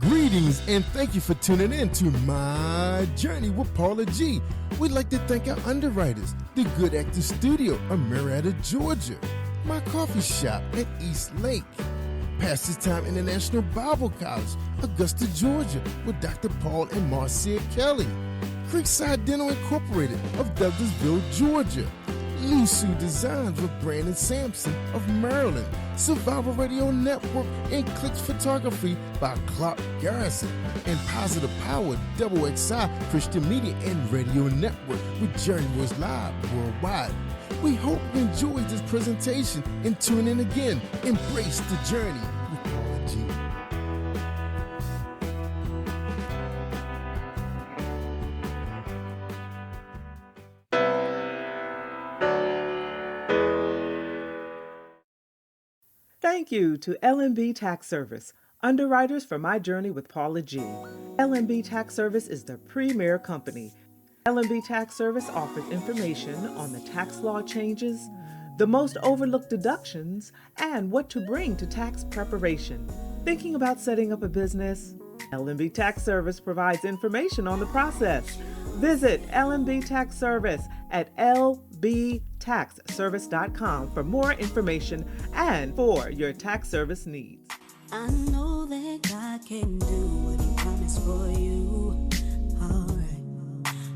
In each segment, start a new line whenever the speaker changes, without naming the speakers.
Greetings and thank you for tuning in to My Journey with Paula G. We'd like to thank our underwriters, the Good Actor Studio of Marietta, Georgia, my coffee shop at East Lake, Pastors Time International Bible College, Augusta, Georgia, with Dr. Paul and Marcia Kelly, Creekside Dental Incorporated of Douglasville, Georgia, Lusu Designs with Brandon Sampson of Maryland, Survival Radio Network and Clicks Photography by Clark Garrison, and Positive Power XXI Christian Media and Radio Network with Journey Was Live worldwide. We hope you enjoyed this presentation and tune in again. Embrace the journey with Paula G.
Thank you to LMB Tax Service, underwriters for My Journey with Paula G. LMB Tax Service is the premier company. LMB Tax Service offers information on the tax law changes, the most overlooked deductions, and what to bring to tax preparation. Thinking about setting up a business? LMB Tax Service provides information on the process. Visit LMB Tax Service at lbtaxservice.com for more information and for your tax service needs.
I know that God can do what He promised for you. Alright,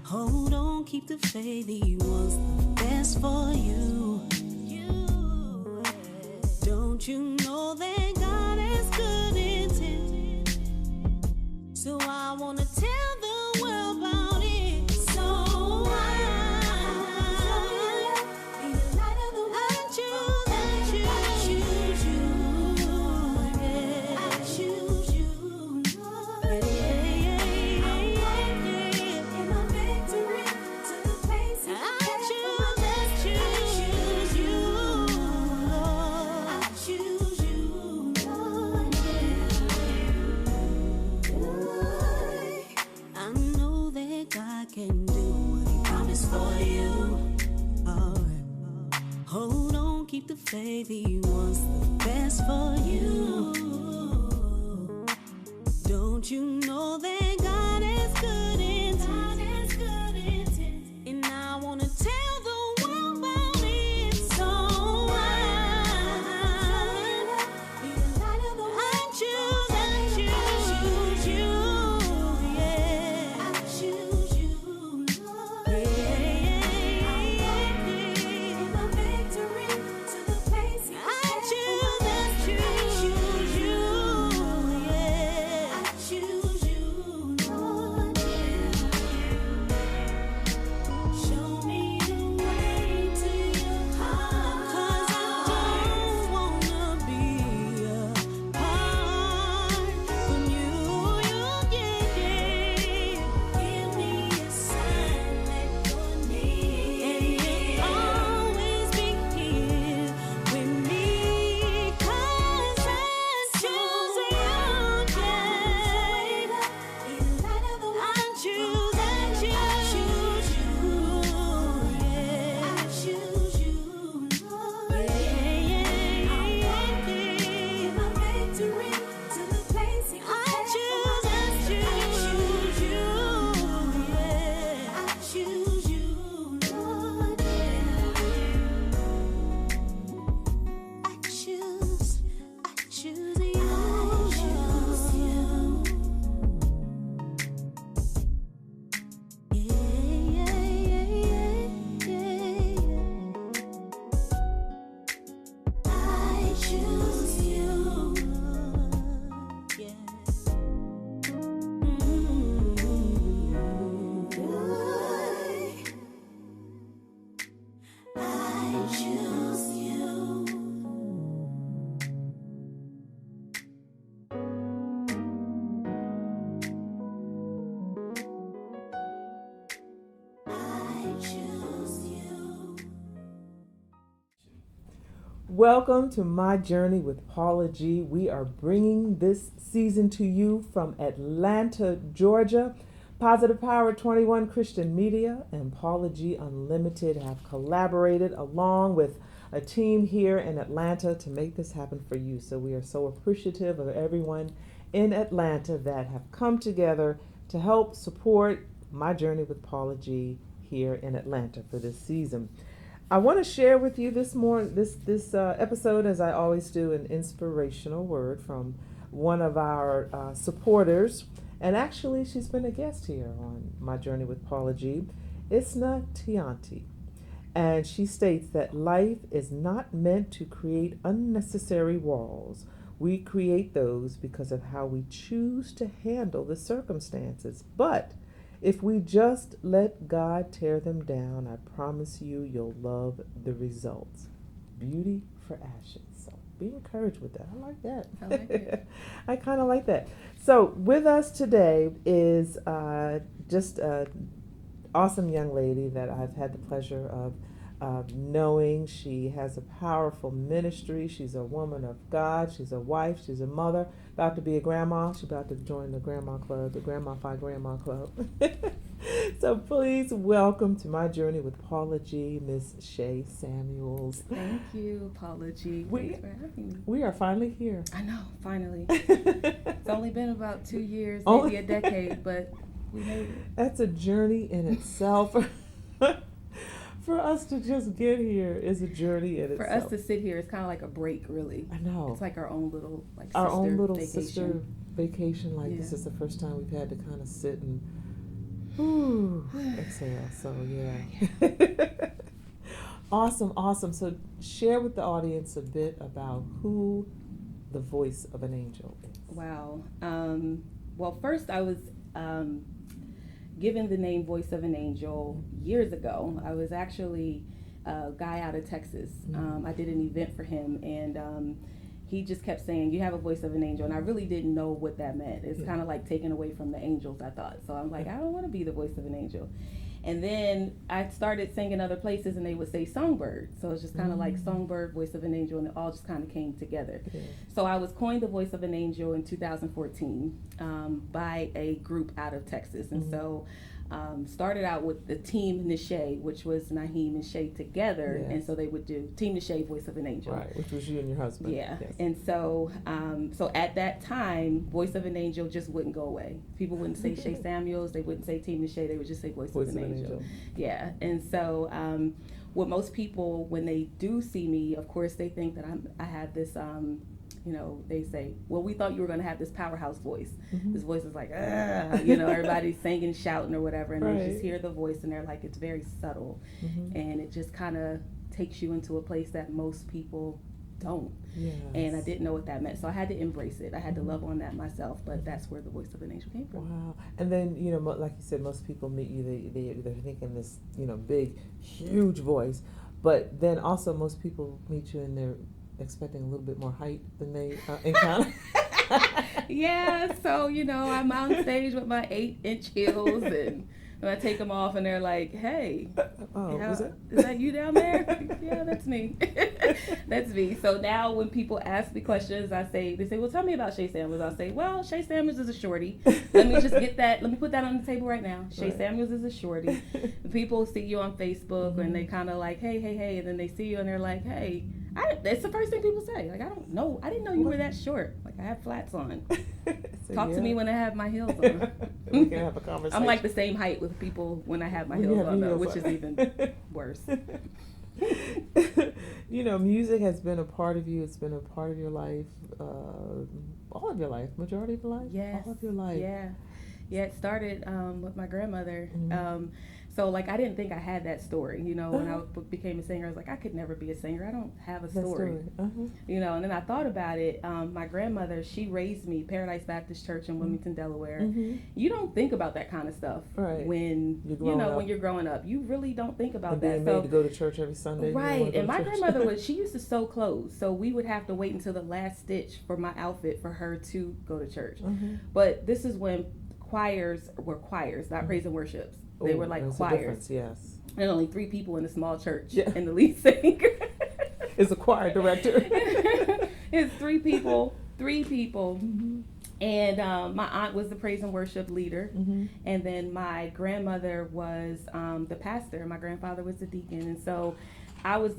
hold on, keep the faith. He wants the best for you. Don't you know that God has good intent? So I wanna tell the world about it. So can do what He promised for you. Alright, hold on, keep the faith. He wants the best for you. Don't you know that God has good intent? And I wanna tell the world about it. So
Welcome to My Journey with Paula G. We are bringing this season to you from Atlanta, Georgia. Positive Power 21 Christian Media and Paula G Unlimited have collaborated along with a team here in Atlanta to make this happen for you. So we are so appreciative of everyone in Atlanta that have come together to help support my journey with Paula G here in Atlanta for this season. I want to share with you this episode, as I always do, an inspirational word from one of our supporters. And actually, she's been a guest here on my journey with Paula G. Isna Tianti. And she states that life is not meant to create unnecessary walls. We create those because of how we choose to handle the circumstances. But if we just let God tear them down, I promise you'll love the results. Beauty for ashes. So be encouraged with that. I like that.
I like it.
I kind of like that. So with us today is just an awesome young lady that I've had the pleasure of knowing. She has a powerful ministry. She's a woman of God. She's a wife. She's a mother. About to be a grandma. She's about to join the grandma club, the Grandma Fi Grandma Club. So please welcome to my journey with Paula G, Miss Shay Samuels.
Thank you, Paula G. Thanks for having me.
We are finally here.
I know, finally. It's only been about 2 years, maybe a decade, but we made it.
That's a journey in itself. For us to just get here is a journey in
For
itself.
us to sit here, it's kind of like a break, really.
I know.
It's like our own little
sister vacation. Like this is the first time we've had to kind of sit and exhale. So yeah. Awesome. So share with the audience a bit about who the voice of an angel is.
Wow. Well, first I was given the name Voice of an Angel years ago. I was actually a guy out of Texas. I did an event for him, and he just kept saying, "You have a voice of an angel," and I really didn't know what that meant. It's kind of like taken away from the angels, I thought. So I'm like, I don't want to be the voice of an angel. And then I started singing other places, and they would say songbird. So it's just kind of like songbird, voice of an angel, and it all just kind of came together. Yeah. So I was coined the voice of an angel in 2014 by a group out of Texas. And so started out with the team Shay, which was Naheem and Shay together. Yes. And so they would do Team Shay, voice of an angel.
Right, which was you and your husband.
Yeah.
Yes.
And so so at that time, voice of an angel just wouldn't go away. People wouldn't say Shay Samuels, they wouldn't say Team Shay, they would just say voice of an angel. Yeah. And so what most people, when they do see me, of course they think that I have this they say, well, we thought you were going to have this powerhouse voice. This voice is like, everybody's singing, shouting or whatever, and they just hear the voice and they're like, it's very subtle. And it just kind of takes you into a place that most people don't. Yes. And I didn't know what that meant, so I had to embrace it. I had to love on that myself, but that's where the voice of an angel came from.
Wow. And then, like you said, most people meet you, they're thinking this, big, huge voice, but then also most people meet you and they're expecting a little bit more height than they encounter.
Yeah, so I'm on stage with my 8-inch heels, and I take them off, and they're like, "Hey, is that you down there?" Yeah, that's me. That's me. So now when people ask me questions, they say, "Well, tell me about Shay Samuels." I'll say, "Well, Shay Samuels is a shorty. Let me just get that. Let me put that on the table right now. Shay Samuels is a shorty." People see you on Facebook, and they kind of like, "Hey," and then they see you, and they're like, "Hey." That's the first thing people say. Like, I didn't know you were that short. Like, I have flats on. So, Talk to me when I have my heels on.
We can have a conversation.
I'm like the same height with people when I have my heels on, though, which is even worse.
Music has been a part of you. It's been a part of your life, all of your life, majority of your life?
Yes.
All of your life.
Yeah. Yeah, it started with my grandmother. So, like, I didn't think I had that story. When I became a singer, I was like, I could never be a singer. I don't have a story. And then I thought about it. My grandmother, she raised me, Paradise Baptist Church in Wilmington, Delaware. You don't think about that kind of stuff when you're growing up. You really don't think about that.
Being made to go to church every Sunday.
Right. And my grandmother she used to sew clothes. So we would have to wait until the last stitch for my outfit for her to go to church. But this is when choirs were choirs, not praise and worships. They were like choirs.
Yes.
And only 3 people in a small church, and the lead singer
is a choir director.
It's 3 people. And my aunt was the praise and worship leader, and then my grandmother was the pastor, and my grandfather was the deacon. And so I was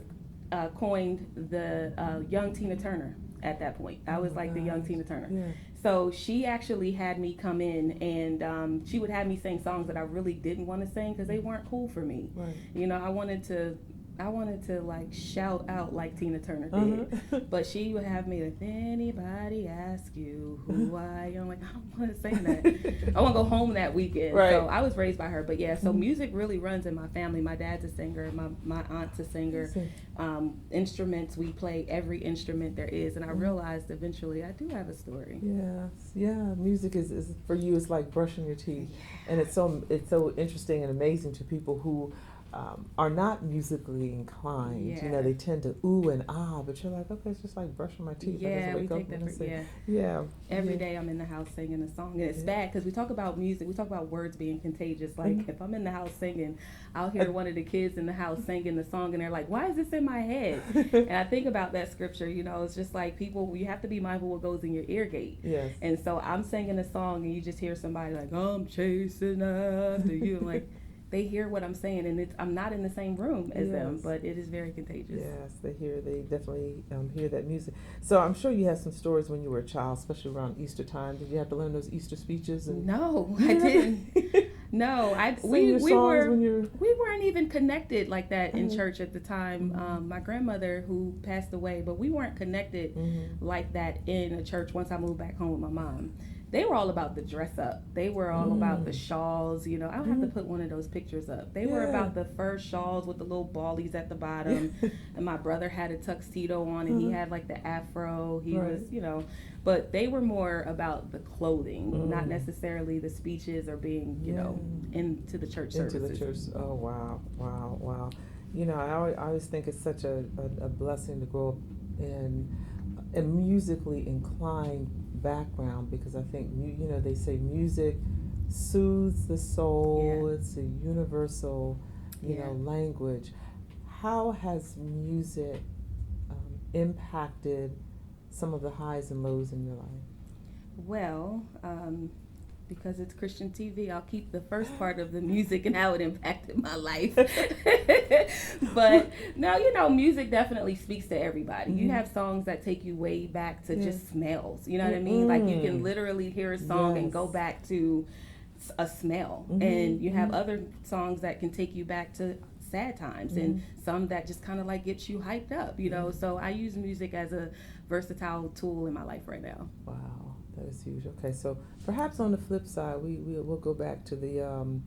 coined the young Tina Turner. at that point. I was like the young Tina Turner.
Yeah.
So she actually had me come in, and she would have me sing songs that I really didn't want to sing because they weren't cool for me.
Right.
You know, I wanted to like shout out like Tina Turner did, but she would have me, if anybody asks you who I am, like, I don't want to sing that. I want to go home that weekend.
Right.
So I was raised by her, but yeah, so music really runs in my family. My dad's a singer, my aunt's a singer. Instruments, we play every instrument there is, and I realized eventually I do have a story.
Yes, yeah. Music is for you. It's like brushing your teeth, and it's so interesting and amazing to people who are not musically inclined.
Yeah.
You know, they tend to ooh and ah, but you're like, okay, it's just like brushing my teeth.
Yeah, we take that for, yeah. Every day I'm in the house singing a song, and it's bad because we talk about music, we talk about words being contagious. Like if I'm in the house singing, I'll hear one of the kids in the house singing the song, and they're like, why is this in my head? And I think about that scripture, you know, it's just like people, you have to be mindful what goes in your ear gate.
Yes.
And so I'm singing a song, and you just hear somebody like, I'm chasing after you. Like, they hear what I'm saying, and I'm not in the same room as them, but it is very contagious.
Yes, they definitely hear that music. So I'm sure you had some stories when you were a child, especially around Easter time. Did you have to learn those Easter speeches?
No, I didn't. No, we weren't even connected like that in church at the time. My grandmother, who passed away, but we weren't connected like that in a church once I moved back home with my mom. They were all about the dress up. They were all about the shawls, you know. I'll have to put one of those pictures up. They were about the fur shawls with the little ballies at the bottom. And my brother had a tuxedo on, and he had like the afro. He was, you know, but they were more about the clothing, not necessarily the speeches or being, you know, into the church services.
Into the church. Oh, wow. You know, I always think it's such a blessing to grow up in a musically inclined background, because I think you know, they say music soothes the soul. It's a universal you know, language. How has music impacted some of the highs and lows in your life?
Well, because it's Christian TV, I'll keep the first part of the music and how it impacted my life. But no, you know, music definitely speaks to everybody. You have songs that take you way back to just smells. You know what I mean? Like you can literally hear a song and go back to a smell. And you have other songs that can take you back to sad times, and some that just kind of like gets you hyped up, you know. So I use music as a versatile tool in my life right now. Wow,
that is huge. Okay, so perhaps on the flip side, we'll go back to the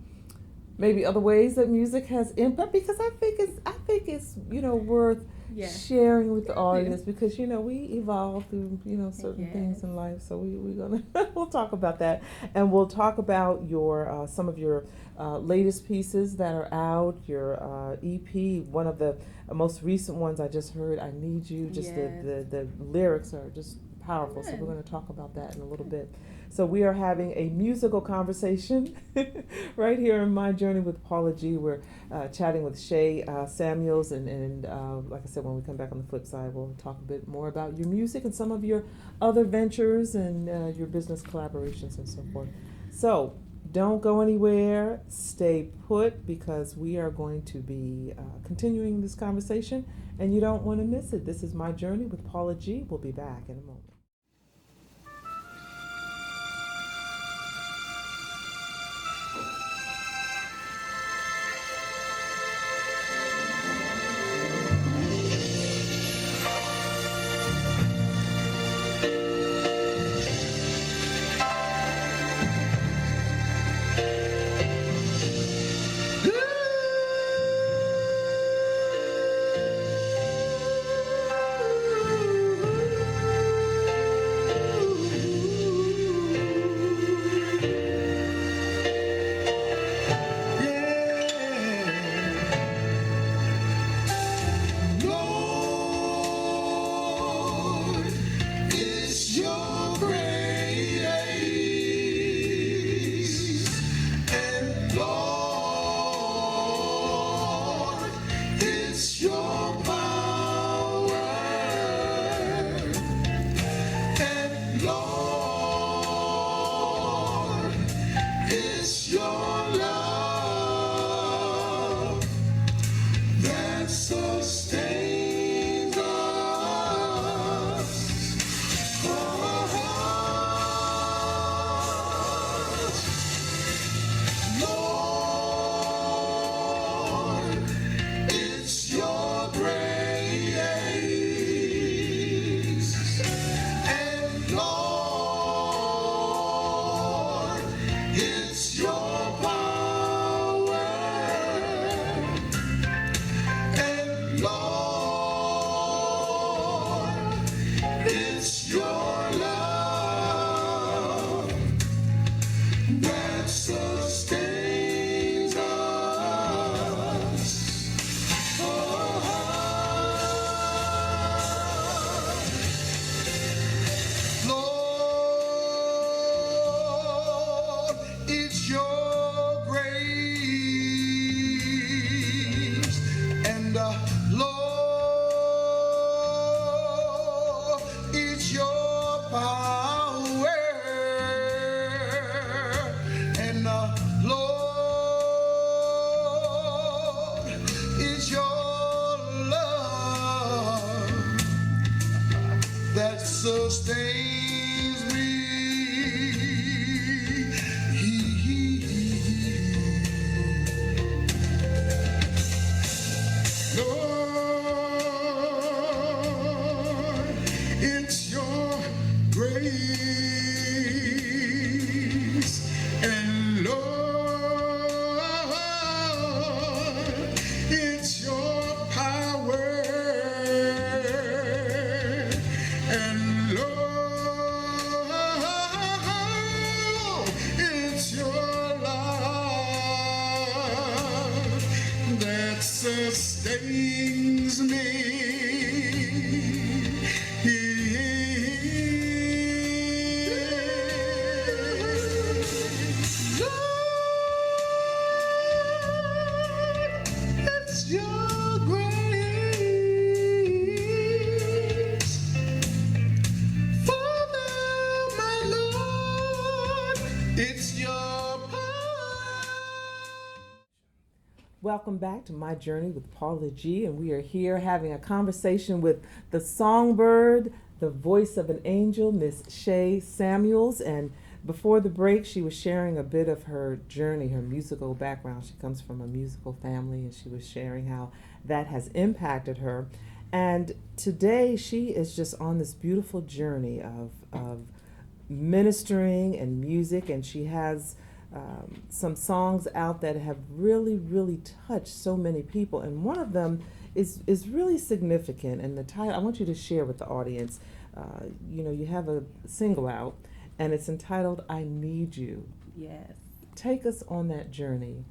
maybe other ways that music has impact, because I think it's you know, worth sharing with the audience, because you know, we evolve through, you know, certain things in life. So we're gonna we'll talk about that, and we'll talk about your some of your latest pieces that are out, your EP. One of the most recent ones I just heard, I Need You. Just the lyrics are just powerful. So we're going to talk about that in a little bit. So we are having a musical conversation right here in My Journey with Paula G. We're chatting with Shay Samuels, and like I said, when we come back on the flip side, we'll talk a bit more about your music and some of your other ventures and your business collaborations and so forth. So don't go anywhere. Stay put, because we are going to be continuing this conversation, and you don't want to miss it. This is My Journey with Paula G. We'll be back in a moment.
sustains me. Lord, it's your grace, and Lord, it's your power, and Lord, it's your love that sustains me. It's your grace, Father, my Lord, it's your power.
Welcome back to My Journey with Paula G, and we are here having a conversation with the songbird, the voice of an angel, Miss Shay Samuels. And before the break, she was sharing a bit of her journey, her musical background. She comes from a musical family, and she was sharing how that has impacted her. And today, she is just on this beautiful journey of ministering and music, and she has some songs out that have really, really touched so many people, and one of them is really significant. And the title I want you to share with the audience. You have a single out, and it's entitled "I Need You."
Yes.
Take us on that journey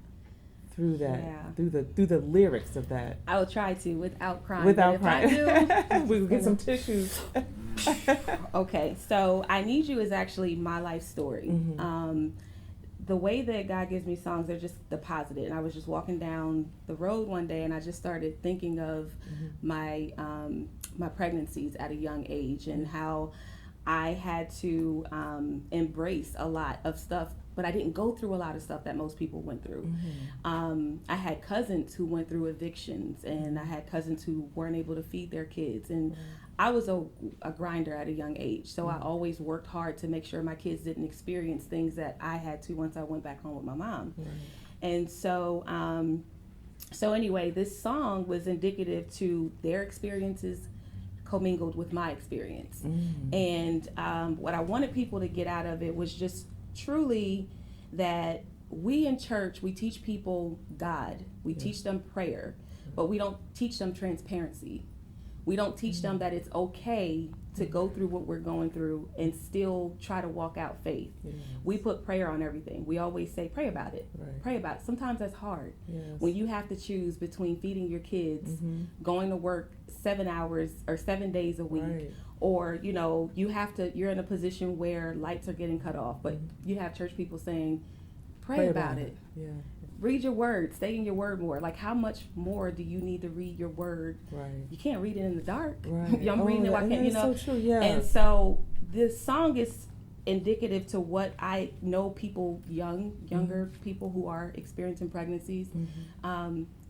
through that,
Yeah.
through the lyrics of that.
I will try to without crying.
Without
but if
crying,
I do,
we will get some tissues.
Okay, so "I Need You" is actually my life story.
Mm-hmm.
The way that God gives me songs, they're just deposited. And I was just walking down the road one day, and I just started thinking of my my pregnancies at a young age, and how I had to embrace a lot of stuff, but I didn't go through a lot of stuff that most people went through. I had cousins who went through evictions, and I had cousins who weren't able to feed their kids, and I was a grinder at a young age, so I always worked hard to make sure my kids didn't experience things that I had to once I went back home with my mom. And so anyway, this song was indicative to their experiences commingled with my experience. And what I wanted people to get out of it was just truly that we in church, we teach people God, we teach them prayer, but we don't teach them transparency. We don't teach them that it's okay to go through what we're going through and still try to walk out faith. We put prayer on everything. We always say, pray about it. Pray about it. Sometimes that's hard. When you have to choose between feeding your kids, going to work 7 hours or 7 days a week, or you're in a position where lights are getting cut off, but you have church people saying, pray about it. Read your word, stay in your word more. Like, how much more do you need to read your word? You can't read it in the dark. I'm reading it, I can't,
so true,
And so this song is indicative to what I know people, younger people who are experiencing pregnancies.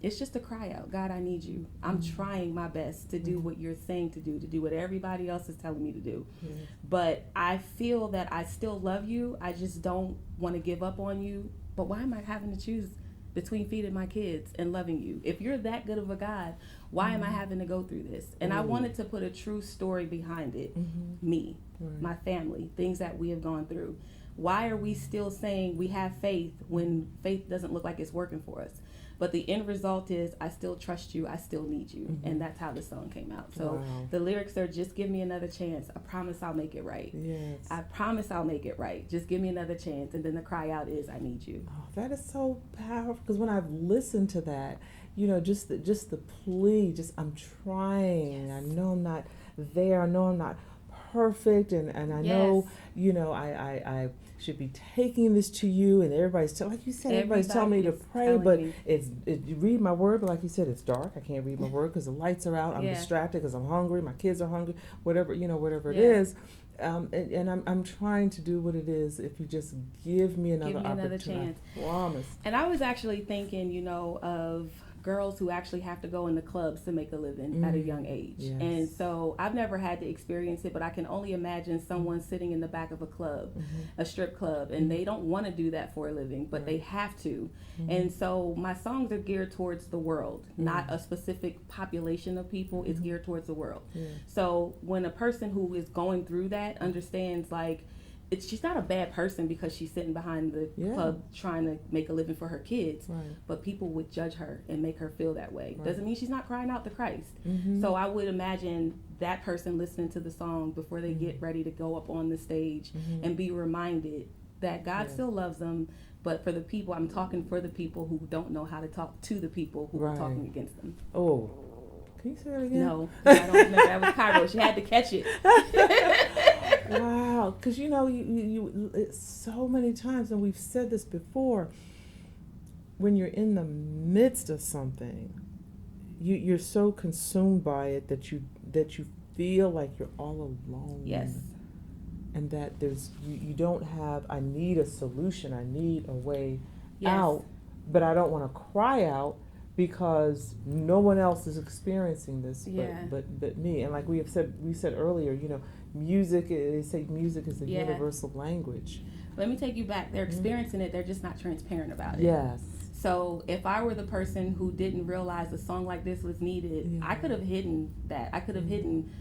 It's just a cry out, God, I need you. I'm trying my best to do what you're saying to do what everybody else is telling me to do. But I feel that I still love you. I just don't want to give up on you. But why am I having to choose between feeding my kids and loving you? If you're that good of a God, why am I having to go through this? And I wanted to put a true story behind it. Me, my family, things that we have gone through. Why are we still saying we have faith when faith doesn't look like it's working for us? But the end result is, I still trust you, I still need you. And that's how the song came out. So the lyrics are, just give me another chance. I promise I'll make it right. I promise I'll make it right. Just give me another chance. And then the cry out is, I need you.
Oh, that is so powerful, because when I've listened to that, just the plea, I'm trying. I know I'm not there. I know I'm not perfect, and I know, I should be taking this to you, and everybody's like you said, everybody's telling me to pray, but you read my word, but like you said, it's dark. I can't read my word because the lights are out. I'm distracted because I'm hungry. My kids are hungry. Whatever it is. And I'm trying to do what it is. If you just give me another opportunity,
chance.
I promise.
And I was actually thinking, of girls who actually have to go in the clubs to make a living at a young age.
Yes.
And so I've never had to experience it, but I can only imagine someone sitting in the back of a club, a strip club, and they don't want to do that for a living, but they have to. And so my songs are geared towards the world, not a specific population of people. It's geared towards the world. So when a person who is going through that understands, like, she's not a bad person because she's sitting behind the club trying to make a living for her kids, but people would judge her and make her feel that way. Doesn't mean she's not crying out to Christ. So I would imagine that person listening to the song before they get ready to go up on the stage and be reminded that God still loves them, but for the people, I'm talking for the people who don't know how to talk to the people who are talking against them.
Oh, can you say that again?
No, I don't remember. That was Cairo. She had to catch it.
Wow, because you so many times, and we've said this before, when you're in the midst of something, you're so consumed by it that you feel like you're all alone.
Yes.
And that you don't have, I need a solution, I need a way out, but I don't want to cry out because no one else is experiencing this but me. And like we said earlier, music is a universal language.
Let me take you back. They're experiencing it, they're just not transparent about it.
Yes.
So if I were the person who didn't realize a song like this was needed, I could have hidden that. I could have hidden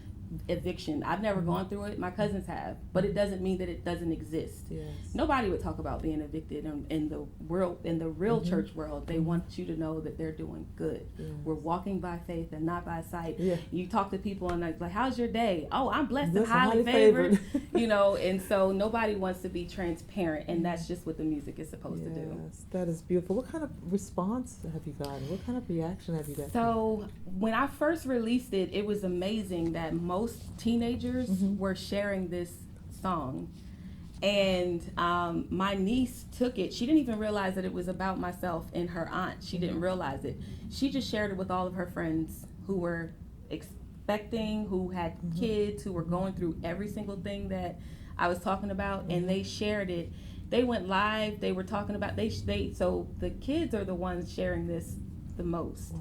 eviction. I've never gone through it. My cousins have, but it doesn't mean that it doesn't exist.
Yes.
Nobody would talk about being evicted in the world, in the real church world. They want you to know that they're doing good. Yes. We're walking by faith and not by sight. Yeah. You talk to people and like, how's your day? Oh, I'm blessed and highly favored. And so nobody wants to be transparent, and that's just what the music is supposed to do.
Yes, that is beautiful. What kind of response have you gotten? What kind of reaction have you gotten?
So when I first released it, it was amazing that most teenagers were sharing this song. And my niece took it. She didn't even realize that it was about myself and her aunt. She didn't realize it. She just shared it with all of her friends who were expecting, who had kids, who were going through every single thing that I was talking about, and they shared it. They went live. They were talking about, so the kids are the ones sharing this the most. Wow.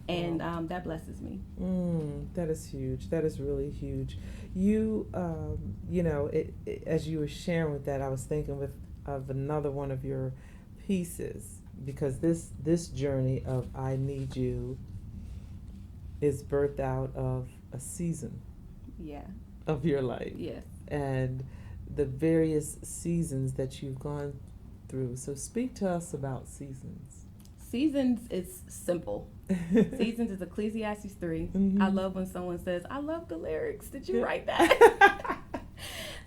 And that blesses me.
That is huge. That is really huge. You, as you were sharing with that, I was thinking of another one of your pieces, because this journey of I Need You is birthed out of a season of your life. Yes. And the various seasons that you've gone through. So speak to us about seasons.
Seasons is simple. Seasons is Ecclesiastes 3. I love when someone says, I love the lyrics. Did you write that?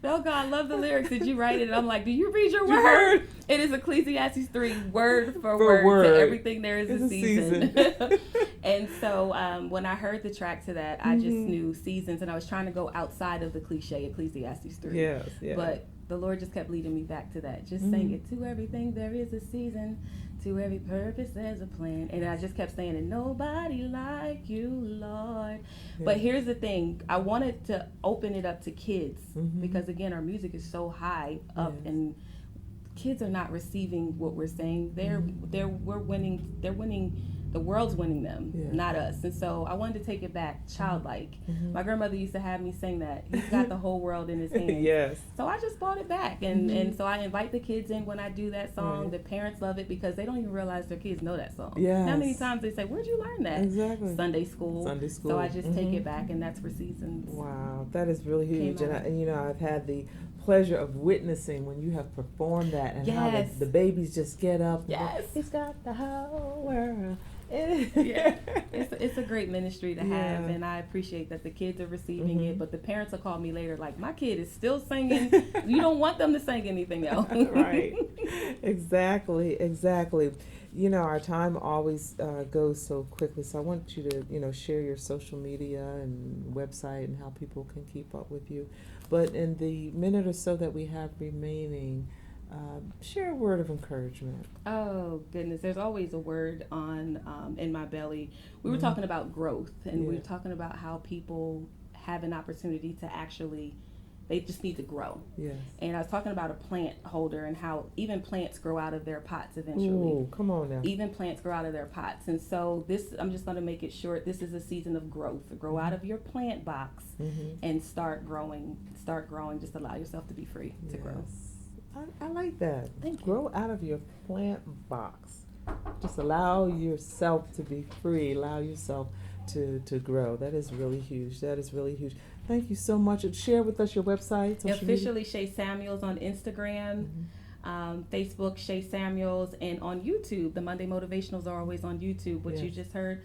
Oh God, I love the lyrics. Did you write it? And I'm like, do you read your word? It is Ecclesiastes 3, word for word. To everything there is a season. And so when I heard the track to that, I just knew seasons, and I was trying to go outside of the cliche Ecclesiastes 3. Yes. But the Lord just kept leading me back to that. Just saying it, to everything there is a season, to every purpose there's a plan. And I just kept saying it, nobody like you, Lord. Yeah. But here's the thing, I wanted to open it up to kids, because again, our music is so high up, and kids are not receiving what we're saying. They're winning. The world's winning them, not us. And so I wanted to take it back, childlike. My grandmother used to have me sing that. He's got the whole world in his hands. Yes. So I just brought it back. And so I invite the kids in when I do that song. Right. The parents love it because they don't even realize their kids know that song. Yes. How many times they say, where'd you learn that? Exactly. Sunday school. So I just take it back, and that's for seasons.
Wow, that is really huge. And I've had the pleasure of witnessing when you have performed that, and how the babies just get up.
Yes.
He's got the whole world.
It's a great ministry to have, and I appreciate that the kids are receiving it, but the parents will call me later like, my kid is still singing. You don't want them to sing anything else.
Right. Exactly. Our time always goes so quickly, so I want you to share your social media and website and how people can keep up with you. But in the minute or so that we have remaining, share a word of encouragement.
Oh goodness, there's always a word on in my belly. We were talking about growth, and we were talking about how people have an opportunity to actually They just need to grow.
Yes.
And I was talking about a plant holder and how even plants grow out of their pots eventually.
Ooh, come on now.
Even plants grow out of their pots. And so this, I'm just going to make it short. This is a season of growth. Grow out of your plant box and start growing. Start growing. Just allow yourself to be free to grow.
I like that.
Thank you.
Grow out of your plant box. Just allow yourself to be free. Allow yourself to grow. That is really huge. That is really huge. Thank you so much. And share with us your website.
Officially Shay Samuels on Instagram, Facebook Shay Samuels, and on YouTube. The Monday Motivationals are always on YouTube. What you just heard,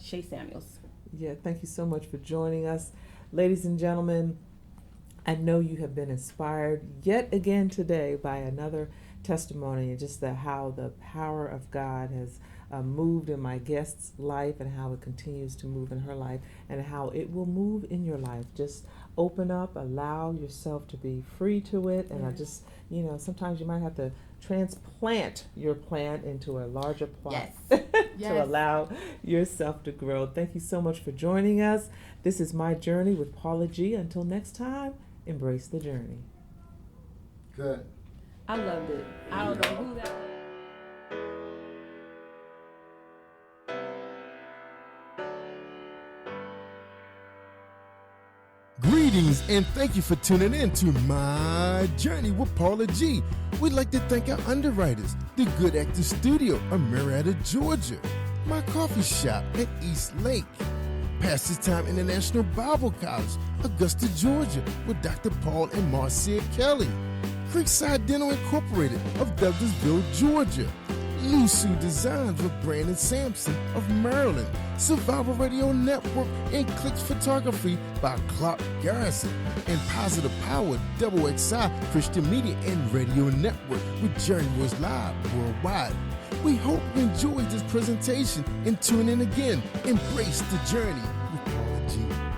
Shay Samuels.
Yeah, thank you so much for joining us. Ladies and gentlemen, I know you have been inspired yet again today by another testimony and just how the power of God has moved in my guest's life and how it continues to move in her life and how it will move in your life. Just open up, allow yourself to be free to it. And I just, sometimes you might have to transplant your plant into a larger plot to allow yourself to grow. Thank you so much for joining us. This is My Journey with Paula G. Until next time, embrace the journey.
Good.
I loved it. I don't know who that.
Greetings and thank you for tuning in to My Journey with Paula G. We'd like to thank our underwriters, the Good Actor Studio of Marietta, Georgia, My Coffee Shop at East Lake, Pastor's Time International Bible College, Augusta, Georgia, with Dr. Paul and Marcia Kelly, Creekside Dental Incorporated of Douglasville, Georgia, Lusu Designs with Brandon Sampson of Maryland, Survival Radio Network and Clicks Photography by Clark Garrison, and Positive Power XXI Christian Media and Radio Network with Journey Was Live worldwide. We hope you enjoyed this presentation and tune in again. Embrace the journey with Paula G.